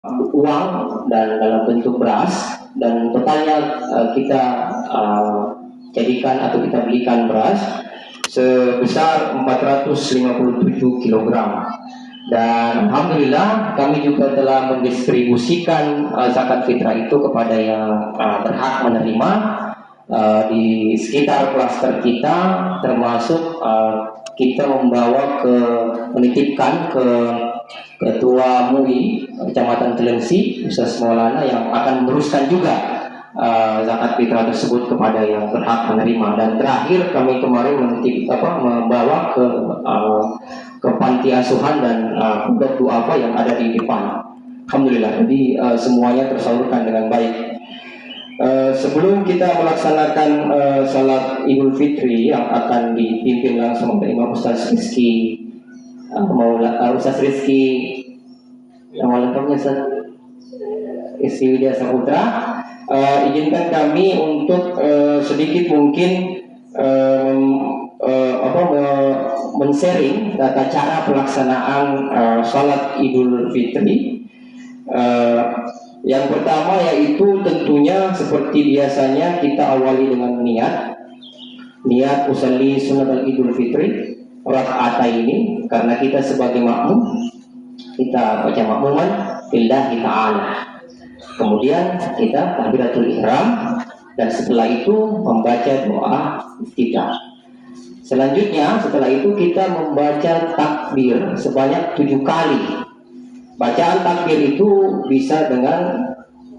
uang dan dalam bentuk beras, dan totalnya kita jadikan atau kita belikan beras sebesar 457 kilogram. Dan alhamdulillah kami juga telah mendistribusikan zakat fitrah itu kepada yang berhak menerima di sekitar klaster kita, termasuk kita membawa menitipkan ke Ketua MUI Kecamatan Telengsi, Ustaz Maulana, yang akan meneruskan juga zakat fitrah tersebut kepada yang berhak menerima. Dan terakhir kami kemarin membawa ke panti asuhan dan pondok duafa yang ada di depan. Alhamdulillah, jadi semuanya tersalurkan dengan baik. Sebelum kita melaksanakan salat Idul Fitri yang akan dipimpin langsung oleh Imam Ustaz Rizki Ustaz Rizki yang lengkapnya Ustaz Rizki Widya Saputra, izinkan kami untuk sedikit mungkin men-sharing tata cara pelaksanaan salat Idul Fitri. Yang pertama yaitu tentunya seperti biasanya kita awali dengan niat usolli sunat al-Idul Fitri raka'ataini, karena kita sebagai makmum kita baca makmuman lillahi ta'ala. Kemudian kita takbiratul ihram, dan setelah itu membaca doa iftitah. Selanjutnya setelah itu kita membaca takbir sebanyak 7 kali. Bacaan takbir itu bisa dengan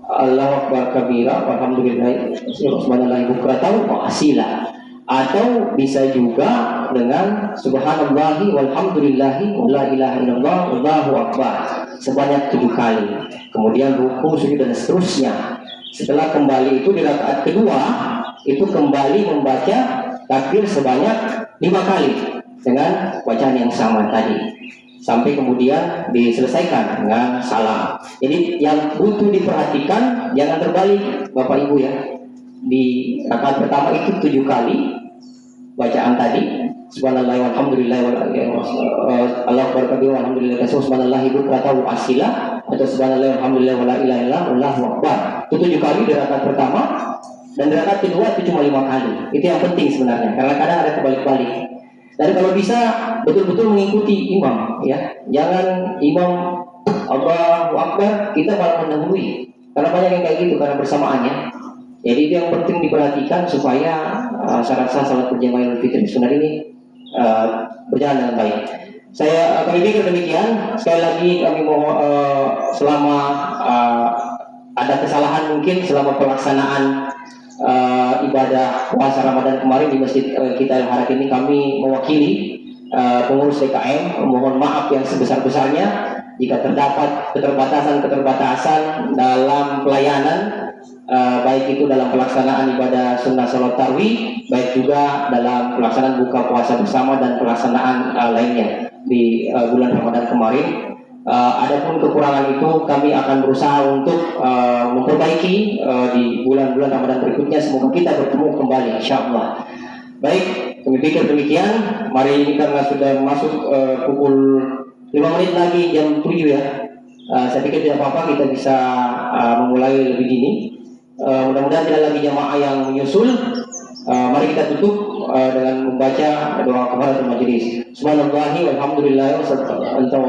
Allahu Akbar kabira walhamdulillah subhanallahi bukratan wa asila, atau bisa juga dengan subhanallahi walhamdulillahi wala ilaha illallah wallahu akbar sebanyak 7 kali. Kemudian ruku, sujud dan seterusnya. Setelah kembali itu di rakaat kedua itu kembali membaca takbir sebanyak 5 kali dengan bacaan yang sama tadi, sampai kemudian diselesaikan dengan salam. Jadi yang butuh diperhatikan jangan terbalik Bapak Ibu ya. Di rakaat pertama itu 7 kali bacaan tadi, subhanallahi walhamdulillahi Allahu akbar kabira walhamdulillahi katsira subhanallahi bukratan wa asila, atau subhanallahi walhamdulillahi wala ilaha illallah wallahu akbar. Itu 7 kali di rakaat pertama, dan di rakaat kedua itu cuma 5 kali. Itu yang penting sebenarnya, karena kadang ada kebalik-balik. Dan kalau bisa betul-betul mengikuti imam ya. Jangan imam Allahu Akbar kita malah mendahului. Karena banyak yang kayak gitu karena bersamaannya. Jadi itu yang penting diperhatikan supaya syarat sah salat berjamaah Idul Fitri Sunnah ini berjalan dengan baik. Kami pikir demikian. Sekali lagi kami mau selama ada kesalahan mungkin selama pelaksanaan ibadah puasa Ramadan kemarin di masjid kita yang hari ini, kami mewakili pengurus DKM mohon maaf yang sebesar-besarnya jika terdapat keterbatasan dalam pelayanan, baik itu dalam pelaksanaan ibadah sunnah salat tarawih, baik juga dalam pelaksanaan buka puasa bersama dan pelaksanaan lainnya di bulan Ramadan kemarin. Adapun kekurangan itu kami akan berusaha untuk memperbaiki di bulan-bulan Ramadan berikutnya. Semoga kita bertemu kembali insyaallah. Baik, kami pikir demikian. Mari ini karena sudah masuk pukul 5 menit lagi jam 7 ya. Saya pikir tidak apa-apa kita bisa memulai lebih dini. Mudah-mudahan tidak lagi jamaah yang menyusul. Mari kita tutup dengan membaca doa kafaratul majelis. Subhanallahi walhamdulillahi wa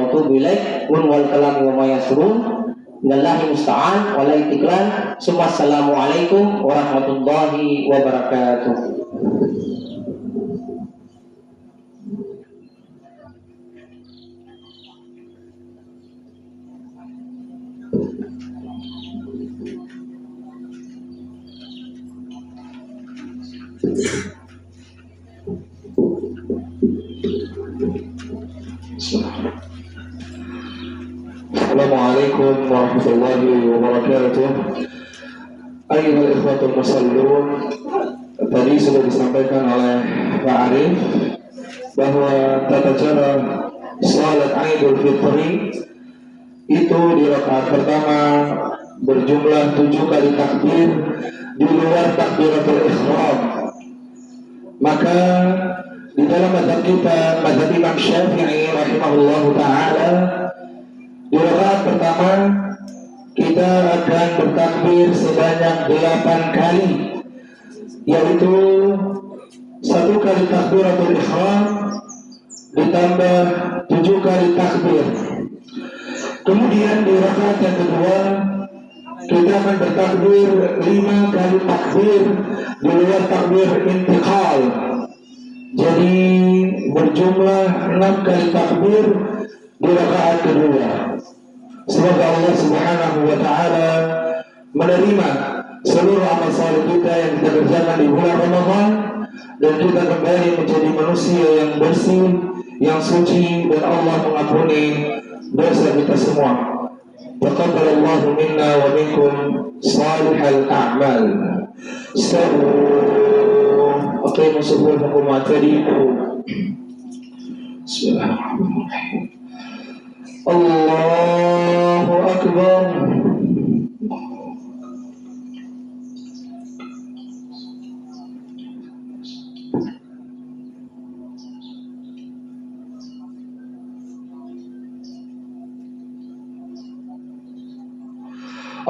atubu ilaih wal kalam wa ma yasrun. Billahi musta'an wa la itiklan. Assalamualaikum warahmatullahi wabarakatuh. Assalamualaikum warahmatullahi wabarakatuh. Ayyuhal ikhwatul musallun, tadi sudah disampaikan oleh Pak Arif bahwa tata cara salat Idul Fitri itu di rakaat pertama berjumlah 7 kali takbir di luar takbiratul ihram. Maka di dalam mazhab kita, mazhab Imam Syafi'i rahimahullahu taala, di rakaat pertama kita akan bertakbir sebanyak 8 kali, yaitu 1 kali takbiratul ihram ditambah 7 kali takbir. Kemudian di rakaat yang kedua kita akan bertakbir 5 kali takbir di luar takbir intiqal. Jadi berjumlah 6 kali takbir di rakaat kedua. Semoga Allah Subhanahu wa taala menerima seluruh amal saleh kita yang kita kerjakan di bulan Ramadan, dan kita kembali menjadi manusia yang bersih, yang suci, dan Allah mengampuni dosa kita semua. Taqabbalallahu minna wa minkum salihal a'mal. Aqimu sufufakum wa tadiku. Bismillahirrahmanirrahim. Allahu Akbar.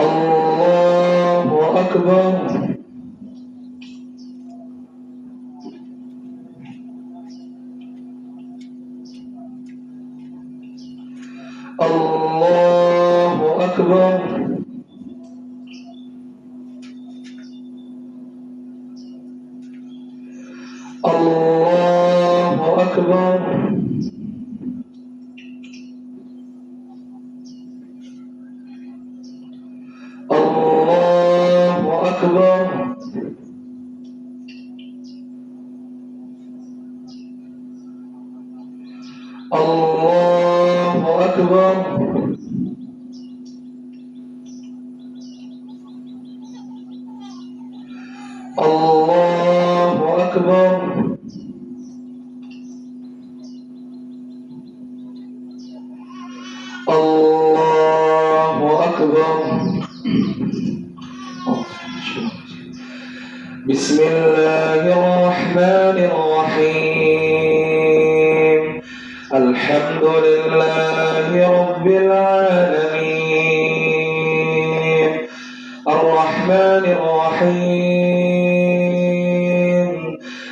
Allahu Akbar. Allahu Akbar. Allahu Akbar. Allahu Akbar. Allahu Akbar. Allahu Akbar. Allahu Akbar. Bismillahirrahmanirrahim. Alhamdulillahi Rabbil Alamin. Ar-Rahmanir Rahim.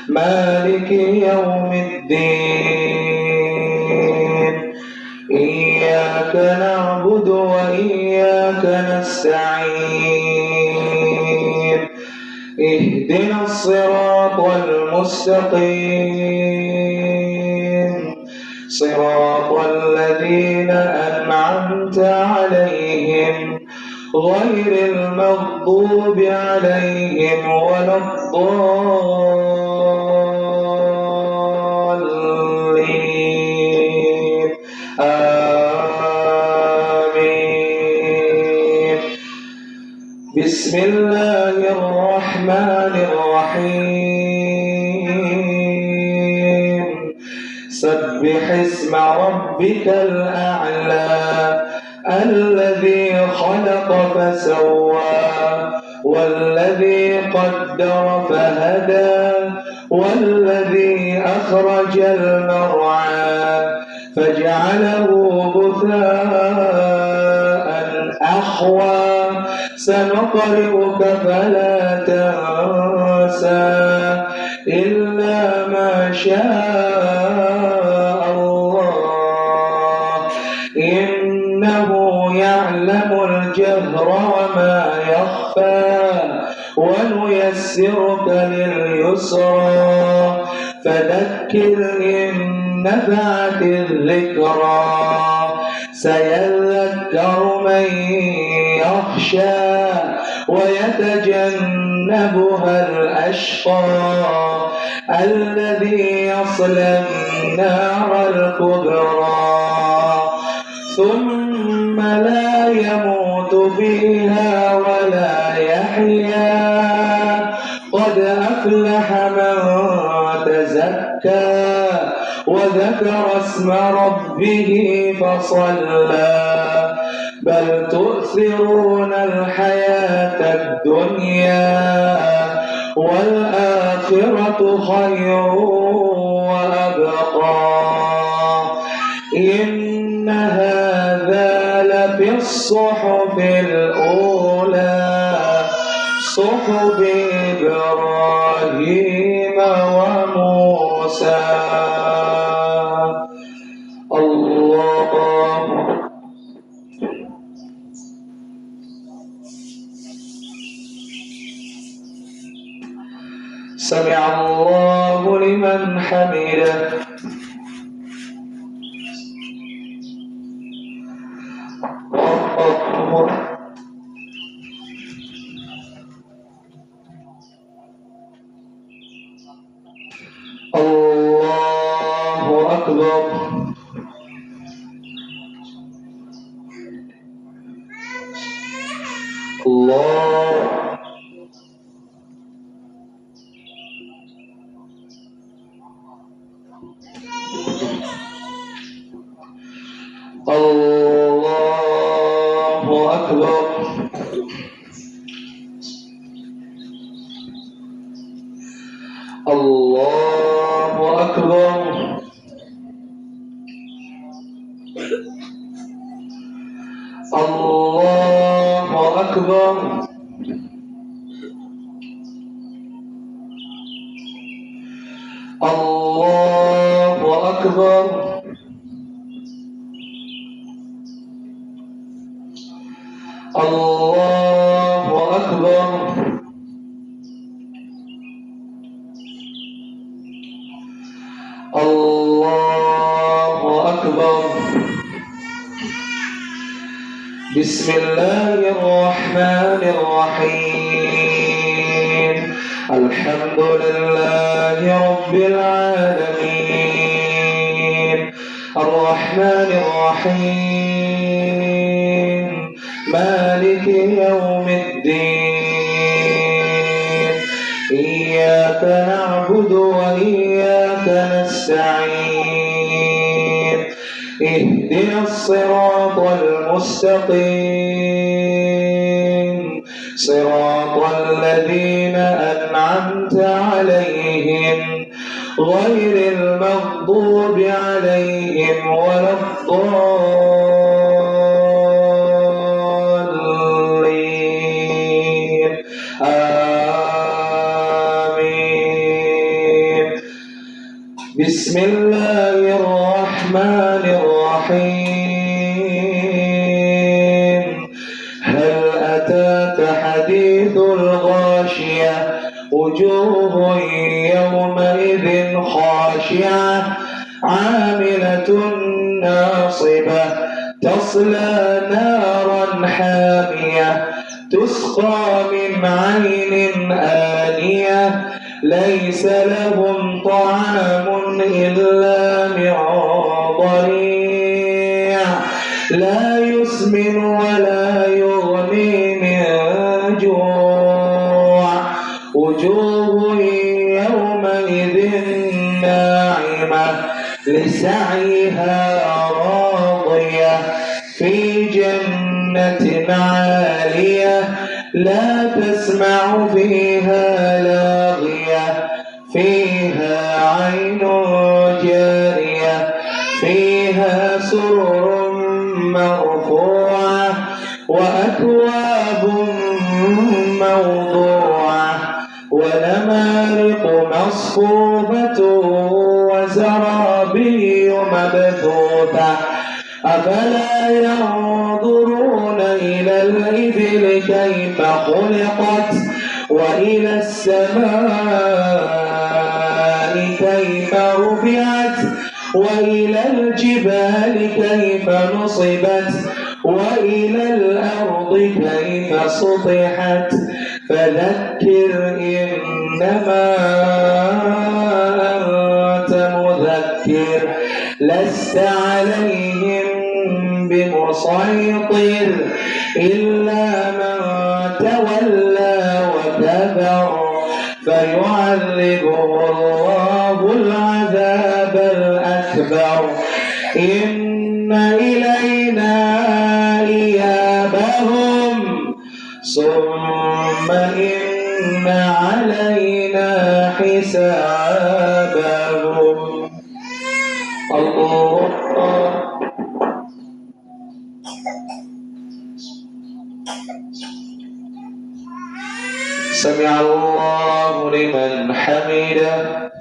Maliki Yawmiddin. Iyyaka na'budu wa iyyaka nasta'in. Ihdinas siratal mustaqim. صراط الذين أنعمت عليهم غير المغضوب عليهم ولا الضالين. آمين. بسم الله الرحمن الرحيم. سبح اسم ربك الأعلى الذي خلق فسوى والذي قدر فهدى والذي أخرج المرعى فجعله غثاء أحوى سنقرئك فلا تنسى إلا ما شاء الله إنه يعلم الجهر وما يخفى ونيسرك لليسرى فذكر إن نفعت الذكرى سيذكر من يخشى ويتجنبها الأشقى الذي يصلى النار الكبرى ثم لا يموت فيها ولا يحيا قد أفلح من تزكى وذكر اسم ربه فصلى بل تؤثرون الحياة الدنيا والآخرة خير وأبقى إن هذا لفي الصحف الأولى صحف إبراهيم وموسى. الله سمع الله لمن حمده. الله أكبر. الله الله أكبر. الله أكبر. الله أكبر. الله أكبر. الله أكبر. الله أكبر. بسم الله الرحمن الرحيم. الحمد لله رب العالمين الرحمن الرحيم مالك يوم الدين. إياك نعبد وإياك نستعين. اهدنا الصراط المستقيم صراط الذين أنعمت عليهم غير المغضوب عليهم ولا الضالين. آمين. بسم الله الرحمن الرحيم. هل أتاك حديث الغاشية وجوه يومئذ خاشعة عاملة ناصبة تصلى نارا حامية تسقى من عين آنية ليس لهم طعام إلا من ضريع لا يسمن ولا يغني من جوع. وجوه يومئذ ناعمة لسعيها راضية في جنة عالية لا تسمع فيها لاغية فيها عين جارية فيها سرر مرفوعة وأكواب موضوعة ونمارق مصفوفة وزرابي مبثوثة. أفلا ينظرون إلى الإبل كيف خلقت وإلى السماء كيف رفعت وإلى الجبال كيف نصبت وإلى الأرض كيف سطحت. فذكر إنما أنت مذكر لست عليهم بمسيطر إلا من تولى وكفر فيعذبه الله العذاب الأكبر. إن إلينا إيابهم ثم إن علينا حسابهم. الله سمع الله لمن حمده.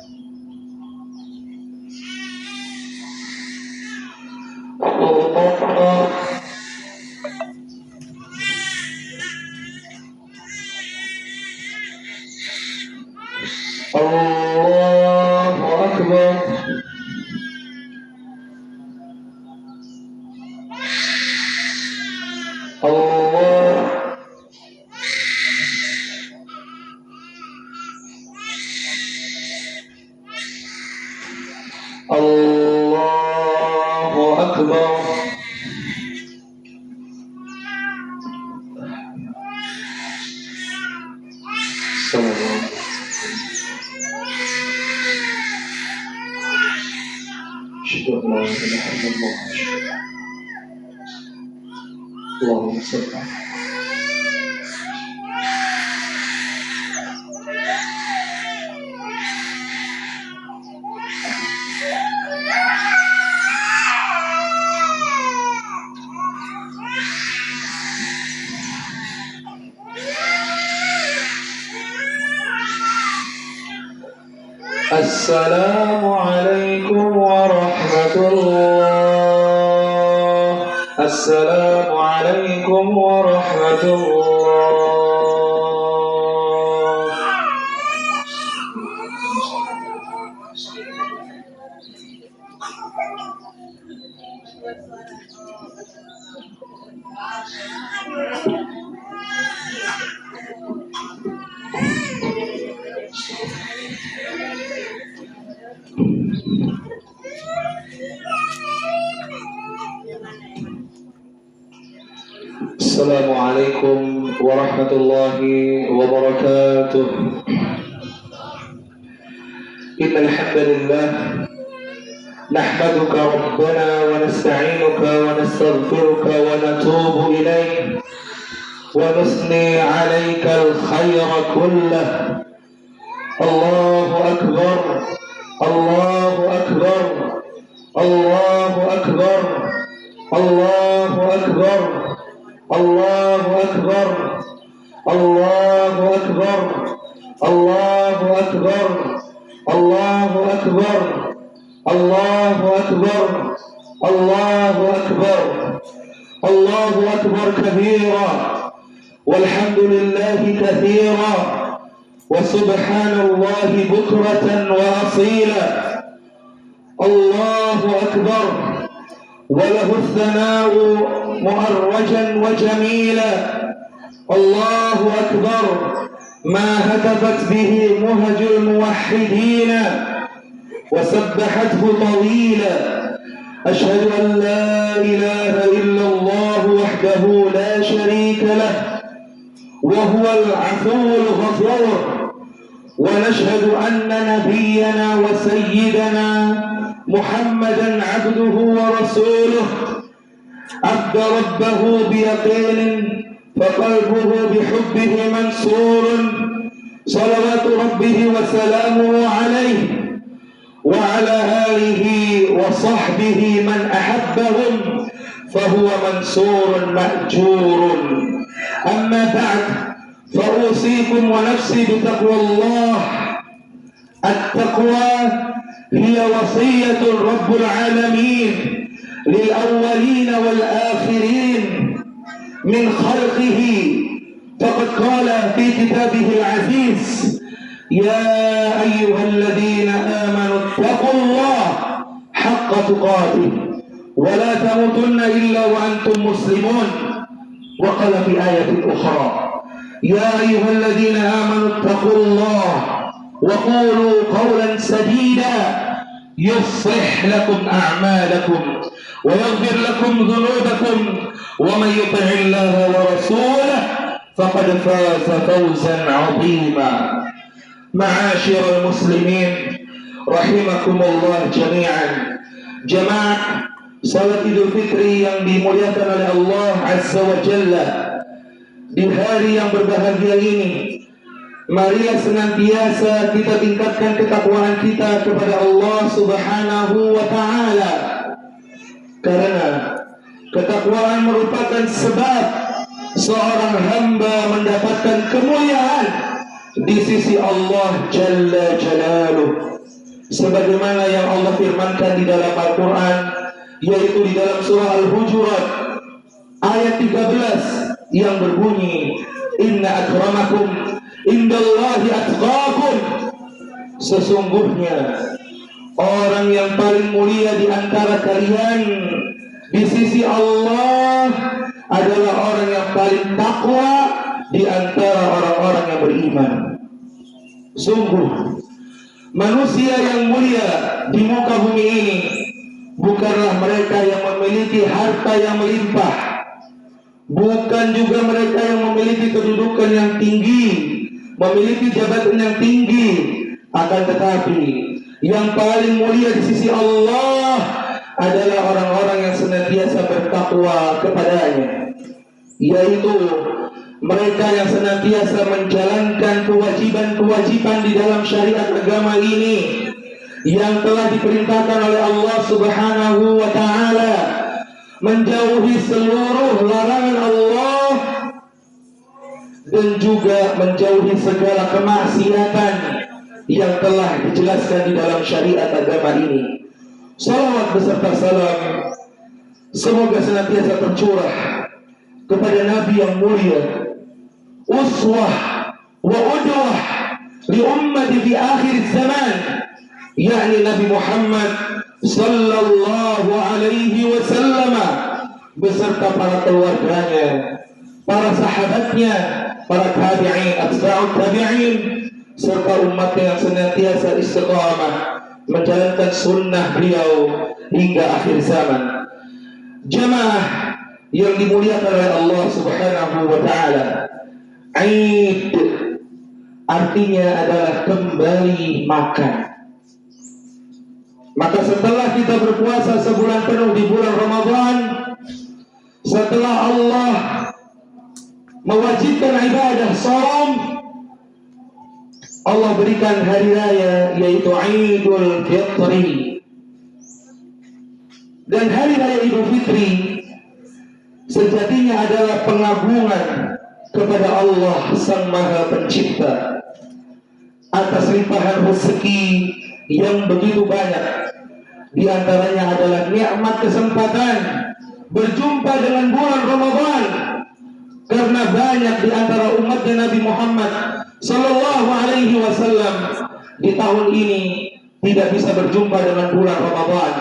الله أكبر. الله الله أكبر. صلى الله عليه وسلم. أشهد أن لا إله إلا الله. اللهم صل على السلام عليكم ورحمة الله. السلام عليكم ورحمة الله. السلام عليكم ورحمة الله وبركاته. إن الحمد لله نحمدك ربنا ونستعينك ونستغفرك ونتوب إليك ونثني عليك الخير كله. الله أكبر. الله أكبر. الله أكبر. الله أكبر. الله أكبر. الله أكبر. الله أكبر. الله أكبر. الله أكبر. الله أكبر. الله أكبر كبيرا والحمد لله كثيرا وسبحان الله بكرة وأصيلا. الله أكبر وله الثناء مؤرجا وجميلا. الله أكبر ما هتفت به مهج الموحدين وسبحته طويلا. أشهد أن لا إله إلا الله وحده لا شريك له وهو العفو الغفور. ونشهد أن نبينا وسيدنا محمدا عبده ورسوله عبد ربه بيقين فقلبه بحبه منصور. صلوات ربه وسلامه عليه وعلى آله وصحبه من أحبهم فهو منصور مأجور. أما بعد فأوصيكم ونفسي بتقوى الله. التقوى هي وصية رب العالمين للأولين والآخرين من خلقه. فقد قال في كتابه العزيز: يا أيها الذين آمنوا اتقوا الله حق تقاته ولا تموتن إلا وأنتم مسلمون. وقال في آية أخرى: يا أيها الذين آمنوا اتقوا الله وقولوا قولا سديدا يصلح لكم أعمالكم ويغفر لكم ذنوبكم ومن يطع الله ورسوله فقد فاز فوزا عظيما. معاشر المسلمين رحمكم Allah jami'an. Jamaah salat Idul Fitri yang dimuliakan oleh Allah Azza wa Jalla, di hari yang berbahagia ini, marilah senantiasa kita tingkatkan ketakwaan kita kepada Allah Subhanahu wa Ta'ala, karena ketakwaan merupakan sebab seorang hamba mendapatkan kemuliaan di sisi Allah Jalla Jalaluh, sebagaimana yang Allah firmankan di dalam Al-Quran, yaitu di dalam surah Al-Hujurat ayat 13 yang berbunyi, Inna akramakum indallahi atqakum, sesungguhnya orang yang paling mulia di antara kalian di sisi Allah adalah orang yang paling takwa di antara orang-orang yang beriman. Sungguh manusia yang mulia di muka bumi ini bukanlah mereka yang memiliki harta yang melimpah, bukan juga mereka yang memiliki kedudukan yang tinggi, memiliki jabatan yang tinggi, akan tetapi yang paling mulia di sisi Allah adalah orang-orang yang senantiasa bertakwa kepadanya, yaitu mereka yang senantiasa menjalankan kewajiban-kewajiban di dalam syariat agama ini yang telah diperintahkan oleh Allah Subhanahu wa ta'ala, menjauhi seluruh larangan Allah dan juga menjauhi segala kemaksiatan yang telah dijelaskan di dalam syariat agama ini. Salawat beserta salam semoga senantiasa tercurah kepada Nabi yang mulia, uswah wa udwah li ummati fi akhir zaman, yakni Nabi Muhammad sallallahu alaihi wasallam beserta para keluarganya, para sahabatnya, para tabi'in, atba'ut tabi'in, serta umatnya yang senantiasa istiqamah menjalankan sunnah beliau hingga akhir zaman. Jamaah yang dimuliakan oleh Allah Subhanahu wa ta'ala, Aid artinya adalah kembali makan. Maka setelah kita berpuasa sebulan penuh di bulan Ramadan, setelah Allah mewajibkan ibadah saum, Allah berikan hari raya yaitu Idul Fitri. Dan hari raya Idul Fitri sejatinya adalah pengagungan kepada Allah Sang Maha Pencipta atas limpahan rezeki yang begitu banyak. Di antaranya adalah nikmat kesempatan berjumpa dengan bulan Ramadan, karena banyak di antara umatnya Nabi Muhammad Sallallahu Alaihi Wasallam di tahun ini tidak bisa berjumpa dengan bulan Ramadan,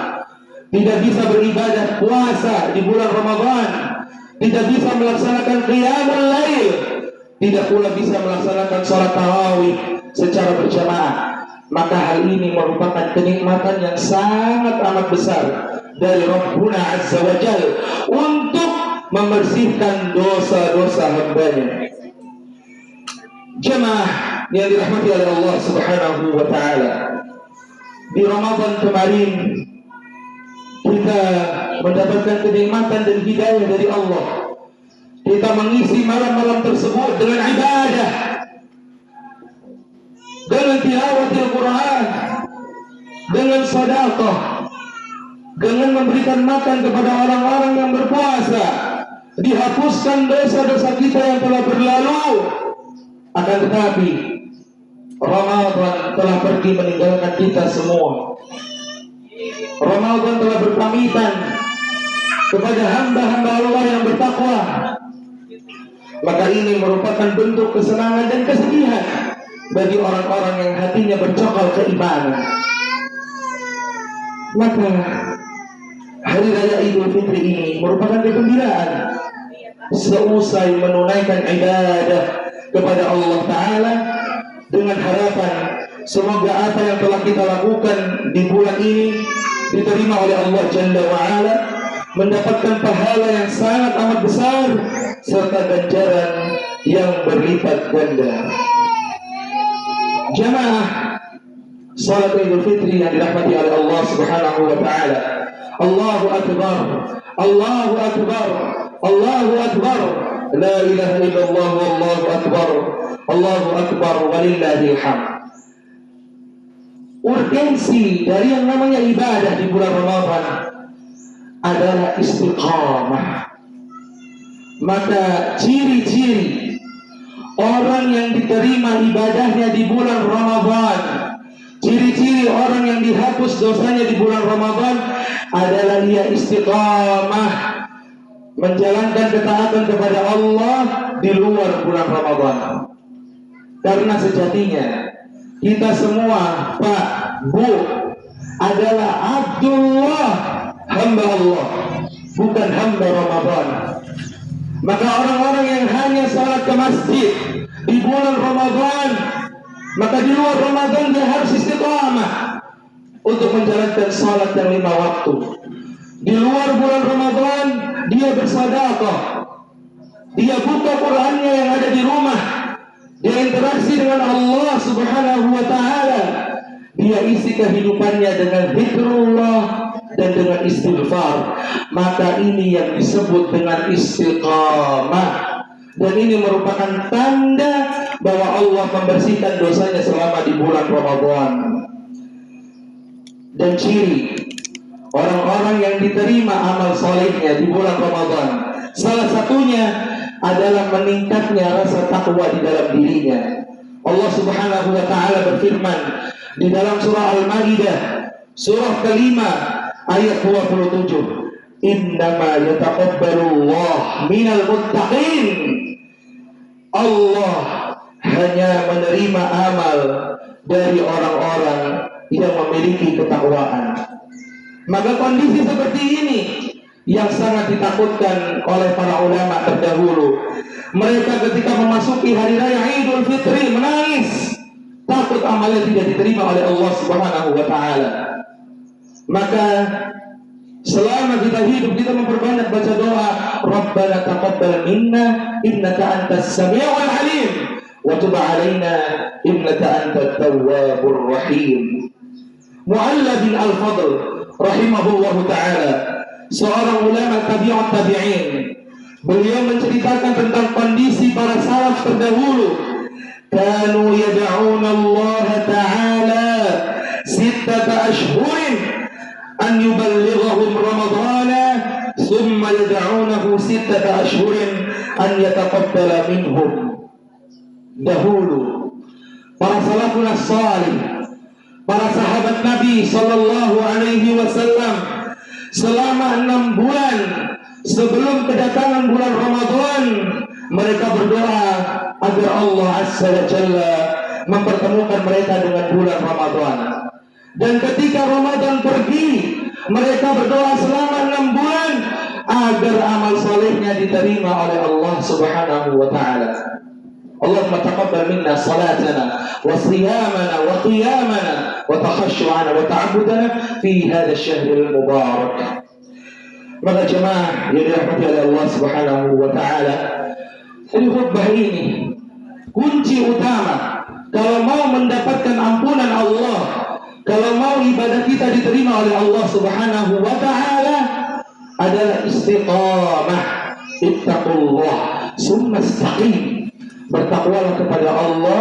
tidak bisa beribadah puasa di bulan Ramadan, tidak bisa melaksanakan qiyamul lail, tidak pula bisa melaksanakan sholat tarawih secara berjamaah. Maka hal ini merupakan kenikmatan yang sangat amat besar dari Rabbuna Azza wa Jal untuk membersihkan dosa-dosa hambanya. Jamaah yang dirahmati oleh Allah Subhanahu wa ta'ala, di Ramadan kemarin kita mendapatkan kenikmatan dan hidayah dari Allah. Kita mengisi malam-malam tersebut dengan ibadah, dengan tilawatil Quran, dengan sedekah, dengan memberikan makan kepada orang-orang yang berpuasa. Dihapuskan dosa-dosa kita yang telah berlalu. Akan tetapi Ramadan telah pergi meninggalkan kita semua. Ramadan telah berpamitan kepada hamba-hamba Allah yang bertakwa. Maka ini merupakan bentuk kesenangan dan kesedihan bagi orang-orang yang hatinya bercokol keimanan. Maka hari raya Idul Fitri ini merupakan kegembiraan seusai menunaikan ibadah kepada Allah Ta'ala, dengan harapan semoga apa yang telah kita lakukan di bulan ini diterima oleh Allah Jalla wa'ala, mendapatkan pahala yang sangat amat besar serta ganjaran yang berlipat ganda. Jamaah salat Idul Fitri yang dirahmati oleh Allah Subhanahu wa ta'ala, Allahu Akbar, Allahu Akbar, Allahu Akbar, la ilaha illallah, wallahu akbar, Allahu Akbar, walillahil hamd. Urgensi dari yang namanya ibadah di bulan Ramadan adalah istiqamah. Maka ciri-ciri orang yang diterima ibadahnya di bulan Ramadan, ciri-ciri orang yang dihapus dosanya di bulan Ramadan adalah ia istiqamah menjalankan ketaatan kepada Allah di luar bulan Ramadan. Karena sejatinya kita semua, Pak, Bu, adalah Abdullah, hamba Allah, bukan hamba Ramadan. Maka orang-orang yang hanya salat ke masjid di bulan Ramadan, maka di luar Ramadan dia harus istiqamah untuk menjalankan salat yang 5 waktu. Di luar bulan Ramadan dia bersedekah, dia buka Qur'annya yang ada di rumah, dia interaksi dengan Allah Subhanahu wa ta'ala, dia isi kehidupannya dengan zikrullah dan dengan istighfar. Maka ini yang disebut dengan istiqamah, dan ini merupakan tanda bahwa Allah membersihkan dosanya selama di bulan Ramadan. Dan ciri orang-orang yang diterima amal solehnya di bulan Ramadan, salah satunya adalah meningkatnya rasa takwa di dalam dirinya. Allah Subhanahu wa ta'ala berfirman di dalam surah Al-Maidah, surah kelima ayat 27, innama yataqabbalullah minal muttaqin. Allah hanya menerima amal dari orang-orang yang memiliki ketakwaan. Maka kondisi seperti ini yang sangat ditakutkan oleh para ulama terdahulu. Mereka ketika memasuki hari raya Idul Fitri menangis, takut amalnya tidak diterima oleh Allah Subhanahu wa ta'ala. Maka selama kita hidup, kita memperbanyak baca doa, Rabbana taqabbal minna innaka antas sami'ul alim wa tub 'alaina innaka antat tawwabur rahim. Mu'alla bin Al-Fadl rahimahullahu ta'ala, seorang ulama tabi'ut tabi'in, beliau menceritakan tentang kondisi para salaf terdahulu. Kanu yad'una Allah ta'ala 6 ashhurin an yuballighahum ramadana thumma yad'unahu 6 ashhurin an yataqabbala minhum. Dahulu para salafun as-salih, para sahabat Nabi sallallahu alaihi wasallam, selama 6 bulan sebelum kedatangan bulan Ramadan, mereka berdoa agar Allah Azza wa Jalla mempertemukan mereka dengan bulan Ramadan. Dan ketika Ramadan pergi, mereka berdoa selama 6 bulan agar amal solehnya diterima oleh Allah Subhanahu wa ta'ala. Allahumma taqabbal minna salatana wa siyamana wa qiyamana wa takhashu'ana wa ta'abudana fi hadha asy-syahril mubarak. Maka jemaah yang dirahmati oleh Allah Subhanahu wa ta'ala, di khutbah ini kunci utama kalau mau mendapatkan ampunan Allah, kalau mau ibadah kita diterima oleh Allah Subhanahu wa ta'ala, adalah istiqamah. Ittaqullah summa istaqim. Bertakwalah kepada Allah,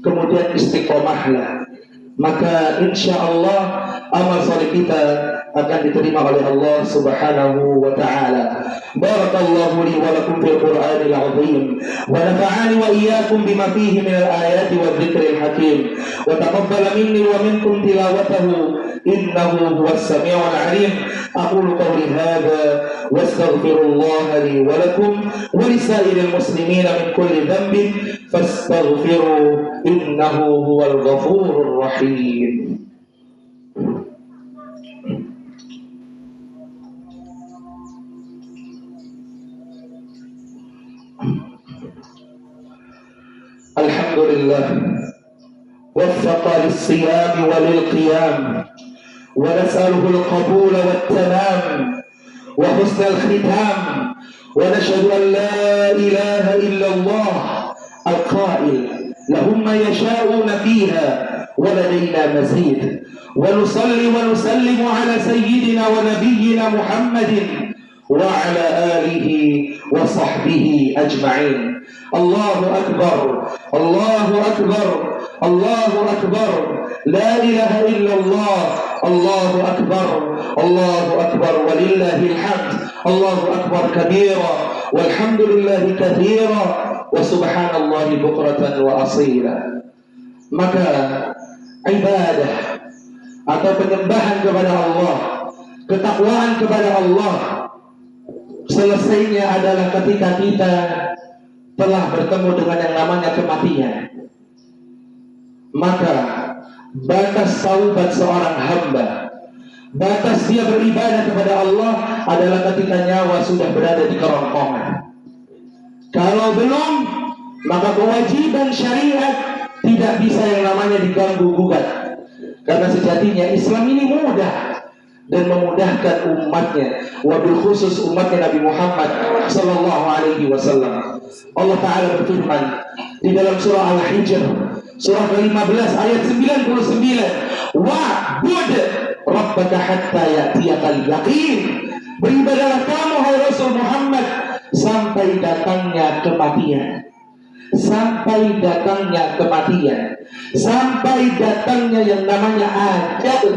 kemudian istiqamahlah. Maka insya Allah amal saleh kita akan diterima oleh Allah Subhanahu wa ta'ala. Barakallahu li wa lakum fil Qur'anil 'azim wa nafa'ani wa iyyakum bima fihi minal ayati wa dzikril hakim wa taqabbala minni wa minkum tilawatahu innahu huwas sami'ul 'alim. Aqulu qawli hadha wa astaghfirullaha li wa lakum wa lisairil muslimin min kulli dhanbin fastaghfiruhu innahu huwal ghafurur rahim. Alhamdulillah waffaqa lis-siyam wa lil-qiyam wa nas'aluhu al-qabul wa at-tamam wa husna al-khitam wa nashhadu an la ilaha illa Allah al-qa'il lahum ma yasha'una fiha wa ladayna mazid wa nusalli wa nusallimu ala sayyidina wa nabiyyina Muhammadin wa ala alihi wa sahbihi ajma'in. Allahu akbar, Allahu akbar, Allahu akbar, la ilaha illallah, Allahu akbar, Allahu akbar, walillahil hamd. Allahu akbar kabira, walhamdulillahi katsira, wa subhanallahi bukratan wa asila. Maka ibadah atau penyembahan kepada Allah, ketakwaan kepada Allah, selesainya adalah ketika kita telah bertemu dengan yang namanya kematian. Maka batas taubat seorang hamba, batas dia beribadah kepada Allah adalah ketika nyawa sudah berada di kerongkongan. Kalau belum, maka kewajiban syariat tidak bisa yang namanya diganggu gugat. Karena sejatinya Islam ini mudah dan memudahkan umatnya, wabil khusus umatnya Nabi Muhammad sallallahu alaihi wasallam. Allah Ta'ala berfirman di dalam surah Al-Hijr, surah ke-15 ayat 99, wa'bud rabbaka hatta ya'tiyakal yaqin. Beribadahlah kamu hai Rasul Muhammad sampai datangnya kematian. Sampai datangnya kematian, sampai datangnya yang namanya ajal,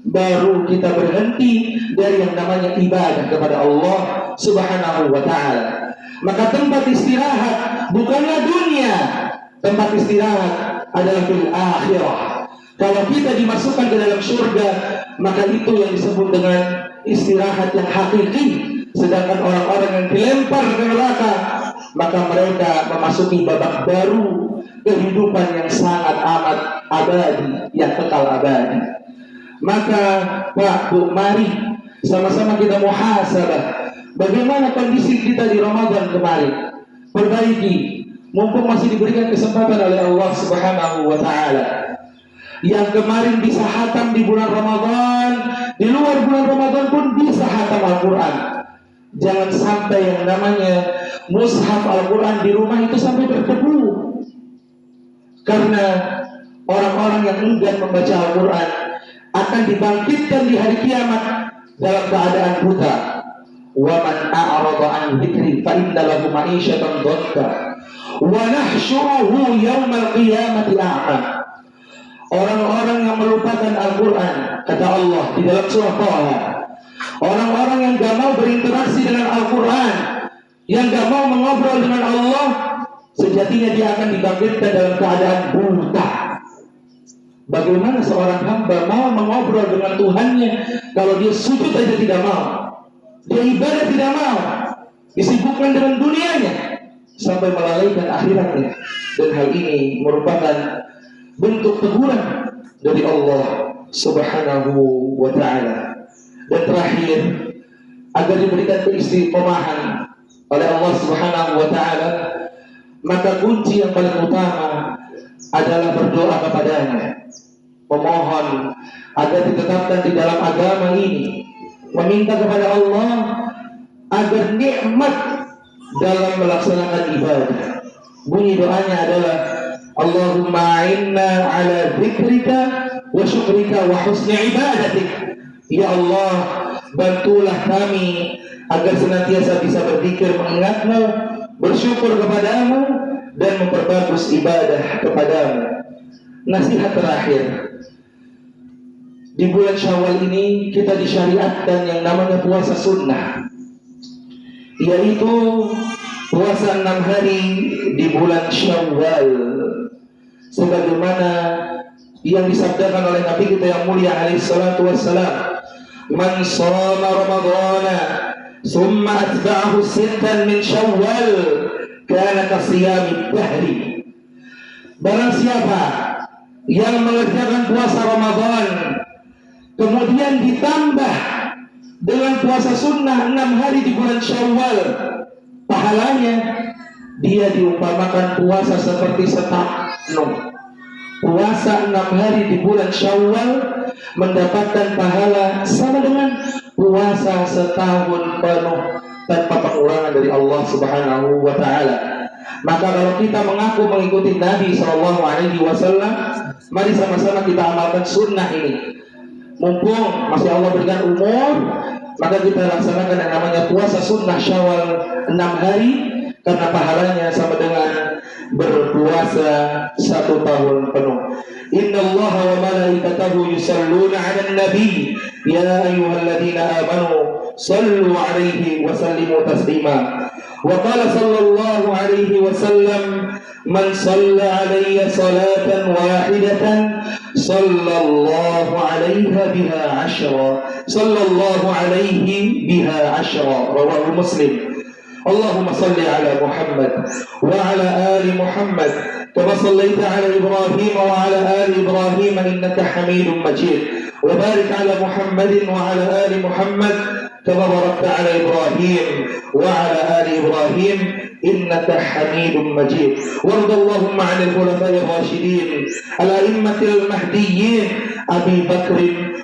baru kita berhenti dari yang namanya ibadah kepada Allah Subhanahu wa ta'ala. Maka tempat istirahat bukanlah dunia, tempat istirahat adalah fil akhirah. Kalau kita dimasukkan ke dalam surga, maka itu yang disebut dengan istirahat yang hakiki. Sedangkan orang-orang yang dilempar ke neraka, maka mereka memasuki babak baru kehidupan yang sangat amat abadi, yang kekal abadi. Maka Pak, Bu, mari sama-sama kita muhasabah. Bagaimana kondisi kita di Ramadan kemarin? Perbaiki, mumpung masih diberikan kesempatan oleh Allah Subhanahu wa ta'ala. Yang kemarin bisa hatam di bulan Ramadan, di luar bulan Ramadan pun bisa hatam Al-Quran. Jangan sampai yang namanya mushaf Al-Quran di rumah itu sampai berdebu. Karena orang-orang yang enggan membaca Al-Quran akan dibangkitkan di hari kiamat dalam keadaan buta. Wa man a'rada an dzikri fa inna lahu ma'isyatan dhanka wa nahsyuruhu yaumal qiyamati a'ma. Orang-orang yang melupakan Al-Quran, kata Allah di dalam surah Taha, orang-orang yang gak mau berinteraksi dengan Al-Quran, yang gak mau mengobrol dengan Allah, sejatinya dia akan dibangkitkan dalam keadaan buta. Bagaimana seorang hamba mau mengobrol dengan Tuhannya kalau dia sujud aja tidak mau, dia ibadah tidak mau, disibukkan dengan dunianya sampai melalaikan akhiratnya. Dan hal ini merupakan bentuk teguran dari Allah Subhanahu wa ta'ala. Dan terakhir, agar diberikan keistiqomahan oleh Allah Subhanahu wa ta'ala, maka kunci yang paling utama adalah berdoa kepadanya, memohon agar ditetapkan di dalam agama ini, meminta kepada Allah agar nikmat dalam melaksanakan ibadah. Bunyi doanya adalah Allahumma a'inna ala dzikrika wa syukrika wa husni ibadatik. Ya Allah, bantulah kami agar senantiasa bisa berzikir mengingatmu, bersyukur kepadamu, dan memperbagus ibadah kepadamu. Nasihat terakhir, di bulan Syawal ini kita disyariatkan yang namanya puasa sunnah, yaitu puasa 6 hari di bulan Syawal, sebagaimana yang disabdakan oleh Nabi kita yang mulia alaihi salatu wassalam, man shoma ramadhana thumma atba'ahu sittan min Syawal kana kasiyamid dahri. Barang siapa yang mengerjakan puasa Ramadan kemudian ditambah dengan puasa sunnah 6 hari di bulan Syawal, pahalanya dia diumpamakan puasa seperti setahun. Puasa 6 hari di bulan Syawal mendapatkan pahala sama dengan puasa setahun penuh tanpa pengurangan dari Allah Subhanahu wa ta'ala. Maka kalau kita mengaku mengikuti Nabi SAW, mari sama-sama kita amalkan sunnah ini. Mumpung masih Allah berikan umur, maka kita laksanakan yang namanya puasa sunnah Syawal 6 hari, karena pahalanya sama dengan berpuasa 1 tahun penuh. Inna Allah wa malaikatahu yusalluna 'alan nabi ya ayyuhalladzina amanu صلوا عليه وسلموا تسليما. وقال صلى الله عليه وسلم: من صلى علي صلاة واحدة صلى الله عليها بها عشرا، صلى الله عليه بها عشرا. رواه مسلم. اللهم صل على محمد وعلى آل محمد كما صليت على إبراهيم وعلى آل إبراهيم إنك حميد مجيد، وبارك على محمد وعلى آل محمد كما باركت على إبراهيم وعلى آل إبراهيم إنك حميد مجيد. وارض اللهم عن الخلفاء الراشدين الأئمة المهديين أبي بكر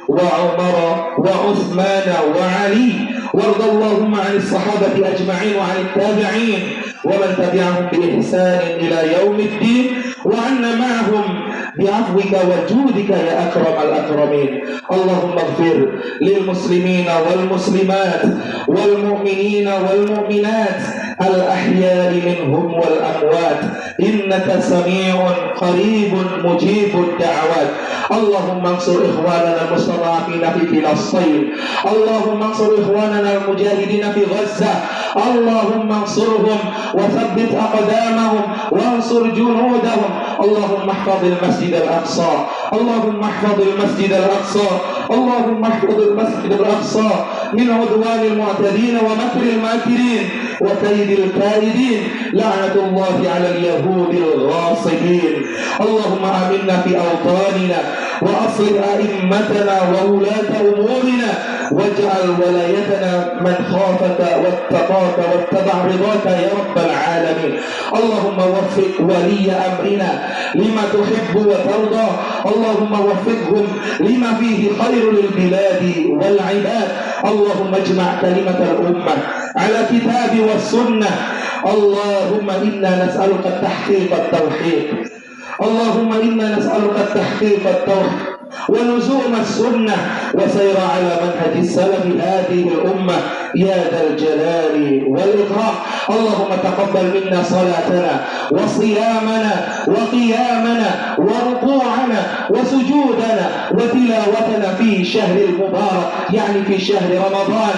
وعمر وعثمان وعلي، وارض اللهم عن الصحابة أجمعين وعن التابعين ومن تبعهم بإحسان إلى يوم الدين، وعنا معهم بعفوك وجودك يا أكرم الأكرمين. اللهم اغفر للمسلمين والمسلمات والمؤمنين والمؤمنات الأحياء منهم والأموات إنك سميع قريب مجيب الدعوات. اللهم انصر إخواننا المستضعفين في فلسطين، اللهم انصر إخواننا المجاهدين في غزة، اللهم انصرهم وثبت أقدامهم وانصر جنودهم. اللهم احفظ المسجد الأقصى، اللهم احفظ المسجد الأقصى، اللهم احفظ المسجد الأقصى من عدوان المعتدين ومكر الماكرين وكيد الكائدين. لعنة الله على اليهود الغاصبين. اللهم آمنا في أوطاننا وأصلح أئمتنا وولاة أمورنا، واجعل ولايتنا من خافك واتقاك واتبع رضاك يا رب العالمين. اللهم وفق ولي أمرنا لما تحب وترضى، اللهم وفقهم لما فيه خير للبلاد والعباد. اللهم اجمع كلمة الأمة على كتاب والسنة. اللهم إنا نسألك التحقيق التوحيد، اللهم إنا نسألك التحقيق التوحيد ولزوم السنة وسير على منهج السلف هذه الأمة يا ذا الجلال والإكرام. اللهم تقبل منا صلاتنا وصيامنا وقيامنا وركوعنا وسجودنا وتلاوتنا في شهر المبارك يعني في شهر رمضان،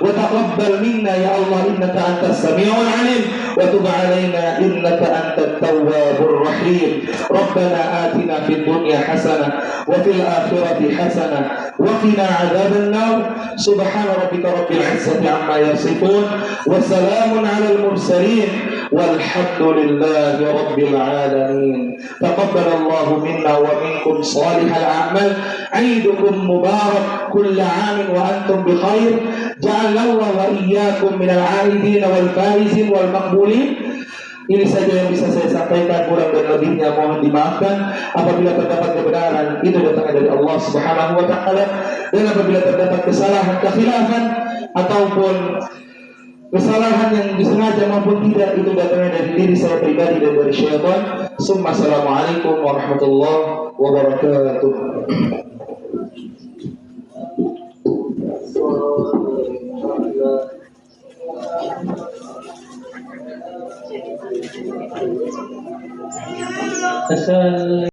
وتقبل منا يا الله إنك أنت السميع العليم، وتب علينا إنك أنت التواب الرحيم. ربنا آتنا في الدنيا حسنة وفي الآخرة حسنة وقنا عذاب النار. سبحان ربك رب العزة عما يصفون وسلام على المرسلين والحمد لله رب العالمين. تقبل الله منا ومنكم صالح الأعمال. عيدكم مبارك، كل عام وأنتم بخير. جعلنا الله وإياكم من العائدين والفائزين والمقبولين. Ini saja yang bisa saya sampaikan, kurang dan lebihnya mohon dimaafkan. Apabila terdapat kebenaran itu datang dari Allah Subhanahu wa taala, dan apabila terdapat kesalahan, kekhilafan ataupun kesalahan yang disengaja maupun tidak, itu datangnya dari diri saya pribadi dan dari syaitan. Assalamualaikum warahmatullahi wabarakatuh. Asal